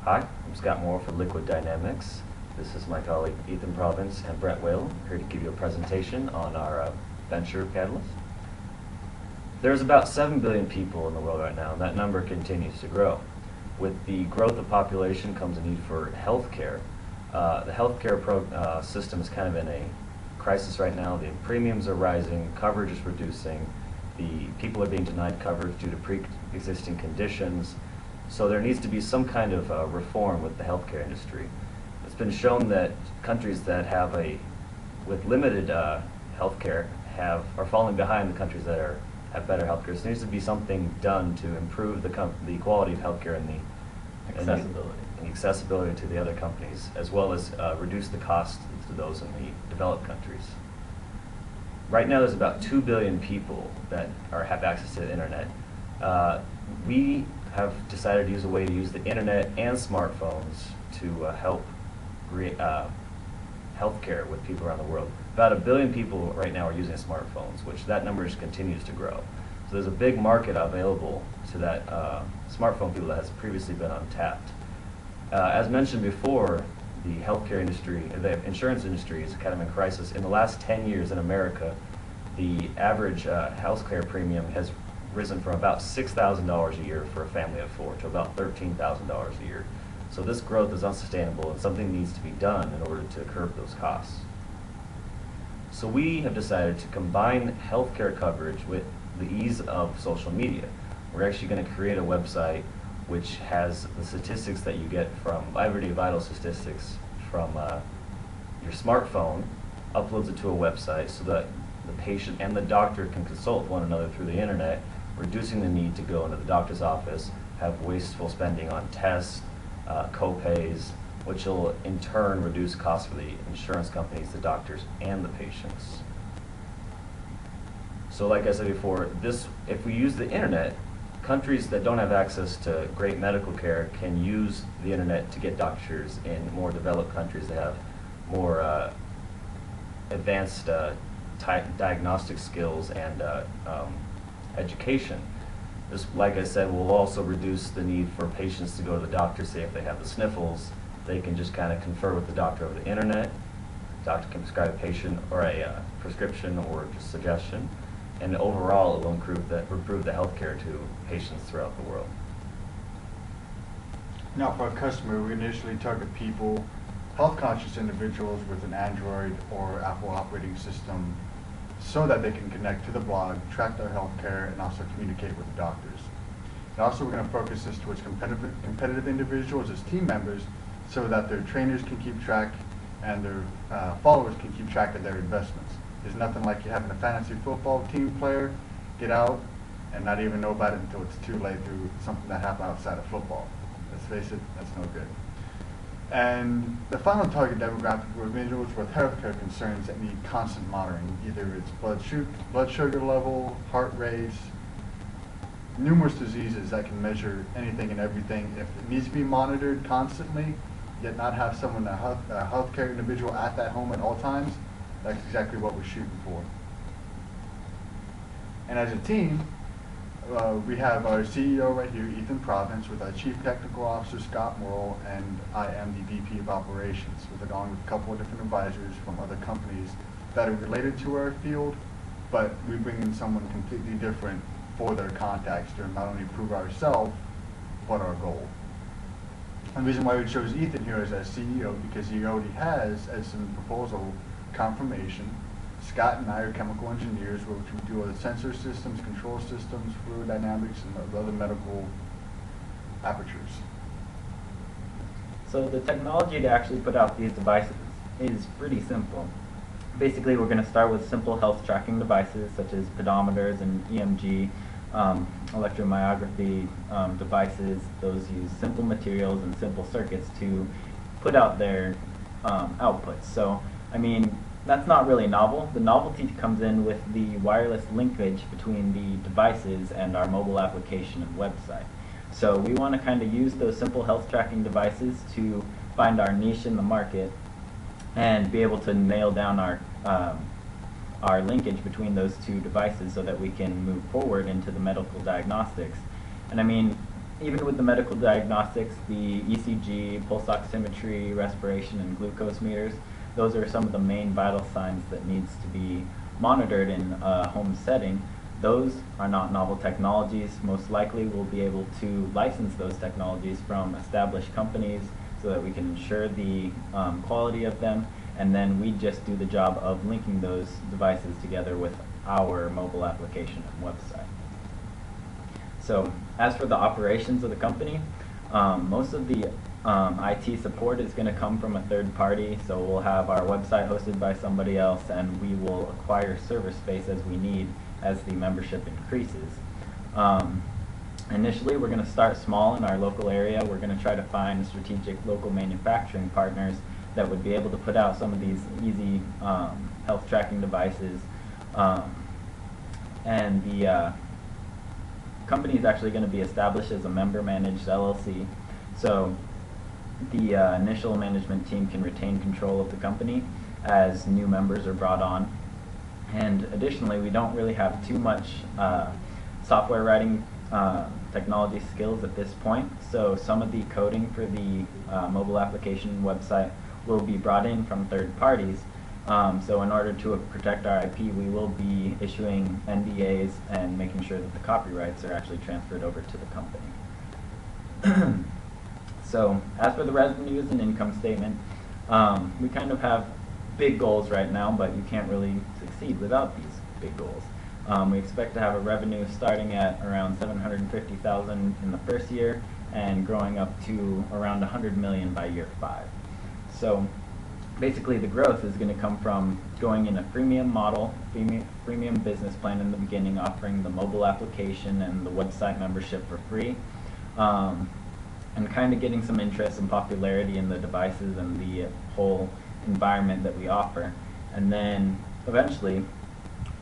Hi, I'm Scott Morrill for Liquid Dynamics. This is my colleague Ethan Province and Brett Whalen, here to give you a presentation on our venture catalyst. There's about 7 billion people in the world right now, and that number continues to grow. With the growth of population comes a need for healthcare. The healthcare system is kind of in a crisis right now. The premiums are rising, coverage is reducing, the people are being denied coverage due to pre-existing conditions. So there needs to be some kind of reform with the healthcare industry. It's been shown that countries that have with limited healthcare are falling behind the countries that have better healthcare. So there needs to be something done to improve the quality of healthcare and the accessibility to the other companies, as well as reduce the cost to those in the developed countries. Right now, there's about 2 billion people that have access to the internet. We have decided to use a way to use the internet and smartphones to help create healthcare with people around the world. About 1 billion people right now are using smartphones, which that number just continues to grow. So there's a big market available to that smartphone people that has previously been untapped. As mentioned before, the healthcare industry, the insurance industry is kind of in crisis. In the last 10 years in America, the average healthcare premium has risen from about $6,000 a year for a family of 4 to about $13,000 a year. So this growth is unsustainable, and something needs to be done in order to curb those costs. So we have decided to combine healthcare coverage with the ease of social media. We're actually going to create a website which has the statistics that you get from everyday vital statistics from your smartphone, uploads it to a website so that the patient and the doctor can consult one another through the internet, reducing the need to go into the doctor's office, have wasteful spending on tests, co-pays, which will in turn reduce costs for the insurance companies, the doctors, and the patients. So like I said before, if we use the internet, countries that don't have access to great medical care can use the internet to get doctors in more developed countries that have more advanced diagnostic skills and education. This, like I said, will also reduce the need for patients to go to the doctor. Say if they have the sniffles, they can just kind of confer with the doctor over the internet. The doctor can prescribe a patient or a prescription or just suggestion. And overall, it will improve the healthcare to patients throughout the world. Now, for our customer, we initially target people, health-conscious individuals with an Android or Apple operating system, so that they can connect to the blog, track their healthcare, and also communicate with the doctors. And also, we're going to focus this towards competitive individuals as team members, so that their trainers can keep track and their followers can keep track of their investments. There's nothing like you having a fantasy football team player get out and not even know about it until it's too late through something that happened outside of football. Let's face it, that's no good. And the final target demographic were individuals with healthcare concerns that need constant monitoring. Either it's blood sugar level, heart rates, numerous diseases that can measure anything and everything. If it needs to be monitored constantly, yet not have someone, a healthcare individual at that home at all times, that's exactly what we're shooting for. And as a team, we have our CEO right here, Ethan Province, with our Chief Technical Officer, Scott Morrill, and I am the VP of Operations, along with a couple of different advisors from other companies that are related to our field, but we bring in someone completely different for their contacts to not only improve ourselves, but our goal. And the reason why we chose Ethan here as our CEO, because he already has, as some proposal confirmation, Scott and I are chemical engineers, which we do other sensor systems, control systems, fluid dynamics, and other medical apertures. So the technology to actually put out these devices is pretty simple. Basically, we're going to start with simple health tracking devices such as pedometers and EMG, electromyography devices. Those use simple materials and simple circuits to put out their outputs. So, I mean, that's not really novel. The novelty comes in with the wireless linkage between the devices and our mobile application and website. So we want to kind of use those simple health tracking devices to find our niche in the market and be able to nail down our linkage between those two devices so that we can move forward into the medical diagnostics. And I mean, even with the medical diagnostics, the ECG, pulse oximetry, respiration, and glucose meters, those are some of the main vital signs that needs to be monitored in a home setting. Those are not novel technologies. Most likely we'll be able to license those technologies from established companies so that we can ensure the quality of them, and then we just do the job of linking those devices together with our mobile application and website. So as for the operations of the company, most of the IT support is going to come from a third party, so we'll have our website hosted by somebody else, and we will acquire server space as we need as the membership increases. Initially, we're going to start small in our local area. We're going to try to find strategic local manufacturing partners that would be able to put out some of these easy health tracking devices. And the company is actually going to be established as a member-managed LLC. So the initial management team can retain control of the company as new members are brought on. And additionally, we don't really have too much software writing technology skills at this point. So some of the coding for the mobile application website will be brought in from third parties. So in order to protect our IP, we will be issuing NDAs and making sure that the copyrights are actually transferred over to the company. So as for the revenues and income statement, we kind of have big goals right now, but you can't really succeed without these big goals. We expect to have a revenue starting at around $750,000 in the first year and growing up to around $100 million by year 5. So basically the growth is going to come from going in a freemium model, freemium business plan in the beginning, offering the mobile application and the website membership for free, and kind of getting some interest and popularity in the devices and the whole environment that we offer. And then eventually,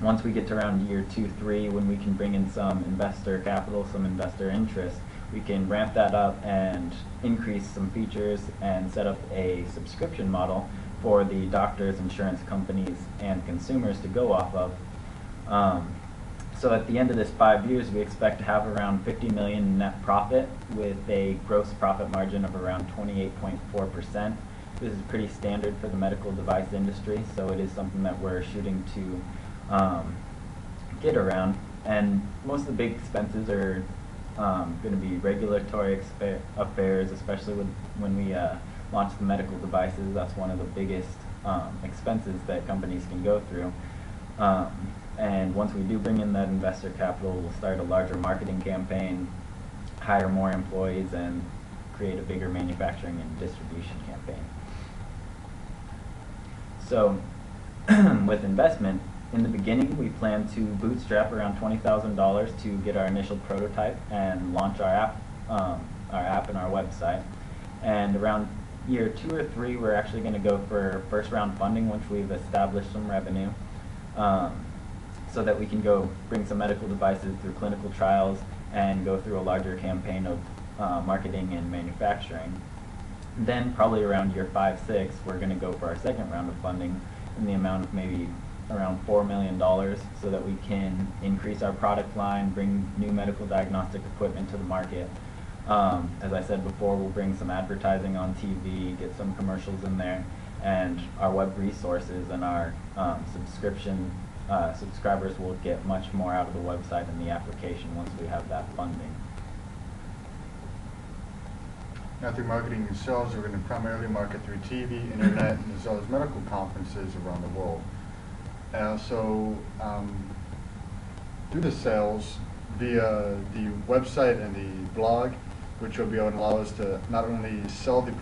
once we get to around year 2, 3, when we can bring in some investor capital, some investor interest, we can ramp that up and increase some features and set up a subscription model for the doctors, insurance companies, and consumers to go off of. So at the end of this 5 years, we expect to have around $50 million in net profit with a gross profit margin of around 28.4%. This is pretty standard for the medical device industry, so it is something that we're shooting to get around. And most of the big expenses are going to be regulatory affairs, especially when we launch the medical devices. That's one of the biggest expenses that companies can go through. And once we do bring in that investor capital, we'll start a larger marketing campaign, hire more employees, and create a bigger manufacturing and distribution campaign. So with investment, in the beginning we plan to bootstrap around $20,000 to get our initial prototype and launch our app and our website. And around year 2 or 3, we're actually going to go for first round funding once we've established some revenue, so that we can go bring some medical devices through clinical trials and go through a larger campaign of marketing and manufacturing. Then probably around year 5, 6, we're going to go for our second round of funding in the amount of maybe around $4 million, so that we can increase our product line, bring new medical diagnostic equipment to the market. As I said before, we'll bring some advertising on TV, get some commercials in there, and our web resources and our subscribers will get much more out of the website and the application once we have that funding. Now through marketing and sales, we're going to primarily market through TV, internet, as well as medical conferences around the world. And also through the sales via the website and the blog, which will be able to allow us to not only sell the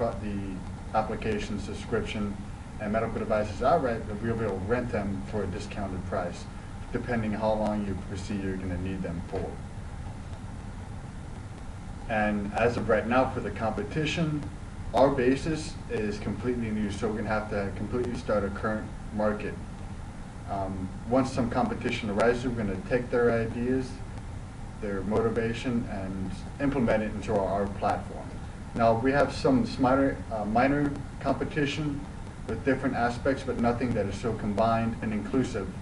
application, subscription, and medical devices outright, but we'll be able to rent them for a discounted price, depending how long you foresee you're going to need them for. And as of right now, for the competition, our basis is completely new, so we're going to have to completely start a current market. Once some competition arises, we're going to take their ideas, their motivation, and implement it into our platform. Now, we have some minor competition with different aspects, but nothing that is so combined and inclusive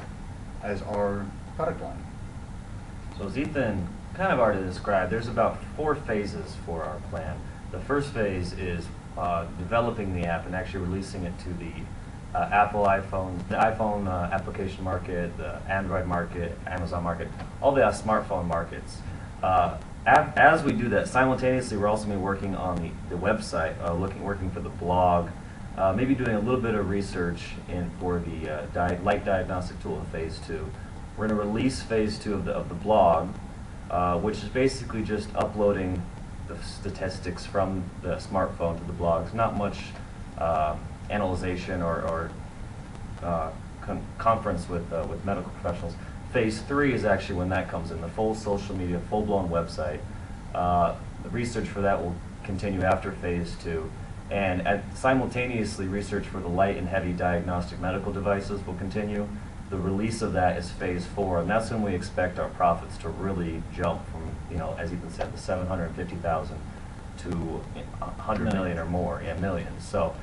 as our product line. So as Ethan kind of already described, there's about 4 phases for our plan. The first phase is developing the app and actually releasing it to the the iPhone application market, the Android market, Amazon market, all the smartphone markets. As we do that, simultaneously we're also been working on the website, working for the blog, maybe doing a little bit of research for the light diagnostic tool in phase 2. We're going to release phase 2 of the blog, which is basically just uploading the statistics from the smartphone to the blogs. Not much analyzation or conference with medical professionals. Phase 3 is actually when that comes in, the full social media, full-blown website. The research for that will continue after phase 2. And simultaneously, research for the light and heavy diagnostic medical devices will continue. The release of that is phase 4, and that's when we expect our profits to really jump from, as Ethan said, the 750,000 to 100 million or more, millions. So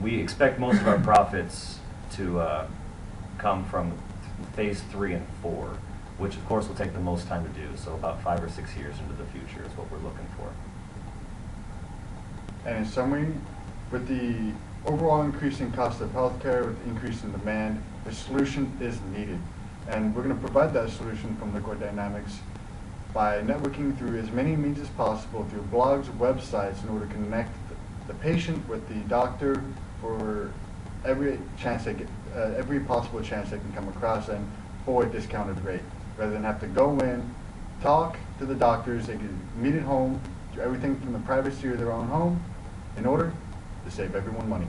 we expect most of our profits to come from phase 3 and 4, which of course will take the most time to do. So about 5 or 6 years into the future is what we're looking for. And in summary, with the overall increasing cost of healthcare, with increase in demand, the solution is needed. And we're going to provide that solution from Liquid Dynamics by networking through as many means as possible, through blogs, websites, in order to connect the patient with the doctor for every possible chance they can come across, and for a discounted rate. Rather than have to go in, talk to the doctors, they can meet at home, do everything from the privacy of their own home, in order to save everyone money.